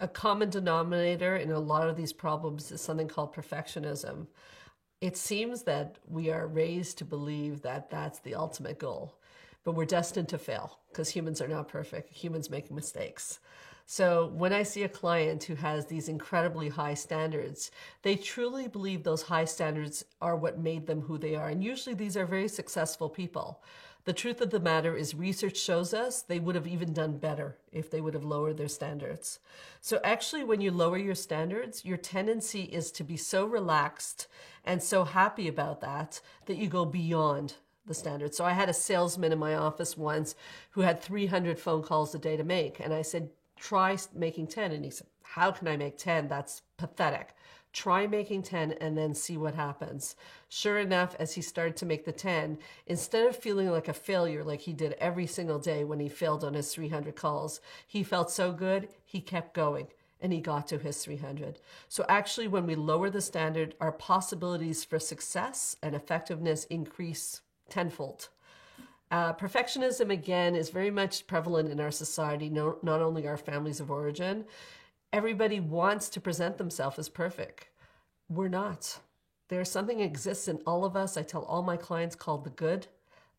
A common denominator in a lot of these problems is something called perfectionism. It seems that we are raised to believe that that's the ultimate goal, but we're destined to fail because humans are not perfect. Humans make mistakes. So when I see a client who has these incredibly high standards, they truly believe those high standards are what made them who they are. And usually these are very successful people. The truth of the matter is research shows us they would have even done better if they would have lowered their standards. So actually when you lower your standards, your tendency is to be so relaxed and so happy about that that you go beyond the standards. So I had a salesman in my office once who had 300 phone calls a day to make. And I said, try making 10. And he said, how can I make 10? That's pathetic. Try making 10 and then see what happens. Sure enough, as he started to make the 10, instead of feeling like a failure like he did every single day when he failed on his 300 calls, he felt so good, he kept going and he got to his 300. So actually, when we lower the standard, our possibilities for success and effectiveness increase tenfold. Perfectionism, again, is very much prevalent in our society, not only our families of origin. Everybody wants to present themselves as perfect. We're not. There's something that exists in all of us. I tell all my clients called the good,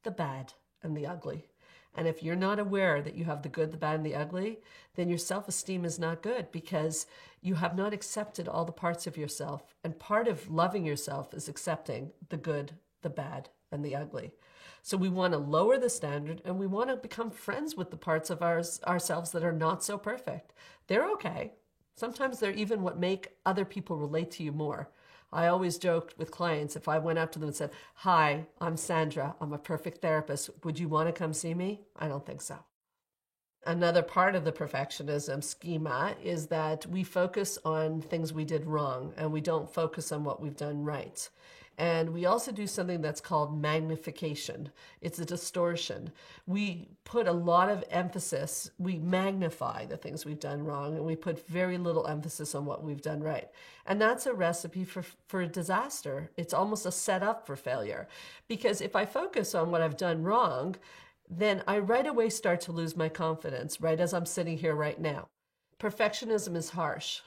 the bad, and the ugly. And if you're not aware that you have the good, the bad, and the ugly, then your self-esteem is not good because you have not accepted all the parts of yourself. And part of loving yourself is accepting the good, the bad, and the ugly. So we want to lower the standard and we want to become friends with the parts of ourselves that are not so perfect. They're okay. Sometimes they're even what make other people relate to you more. I always joked with clients, if I went up to them and said, hi, I'm Sandra, I'm a perfect therapist. Would you want to come see me? I don't think so. Another part of the perfectionism schema is that we focus on things we did wrong and we don't focus on what we've done right. And we also do something that's called magnification. It's a distortion. We put a lot of emphasis, we magnify the things we've done wrong, and we put very little emphasis on what we've done right. And that's a recipe for a disaster. It's almost a setup for failure. Because if I focus on what I've done wrong, then I right away start to lose my confidence, right as I'm sitting here right now. Perfectionism is harsh.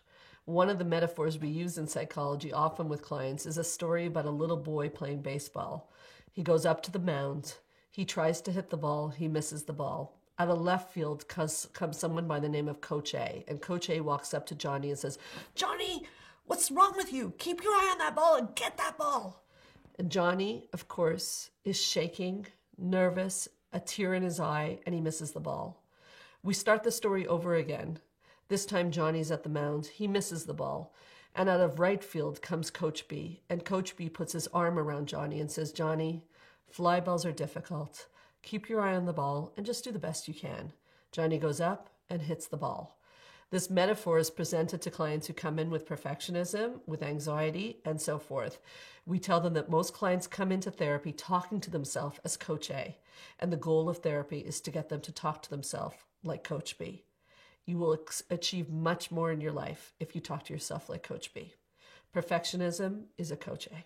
One of the metaphors we use in psychology, often with clients, is a story about a little boy playing baseball. He goes up to the mound. He tries to hit the ball. He misses the ball. Out of left field comes someone by the name of Coach A. And Coach A walks up to Johnny and says, Johnny, what's wrong with you? Keep your eye on that ball and get that ball. And Johnny, of course, is shaking, nervous, a tear in his eye, and he misses the ball. We start the story over again. This time Johnny's at the mound. He misses the ball. And out of right field comes Coach B. And Coach B puts his arm around Johnny and says, Johnny, fly balls are difficult. Keep your eye on the ball and just do the best you can. Johnny goes up and hits the ball. This metaphor is presented to clients who come in with perfectionism, with anxiety, and so forth. We tell them that most clients come into therapy talking to themselves as Coach A. And the goal of therapy is to get them to talk to themselves like Coach B. You will achieve much more in your life if you talk to yourself like Coach B. Perfectionism is a Coach A.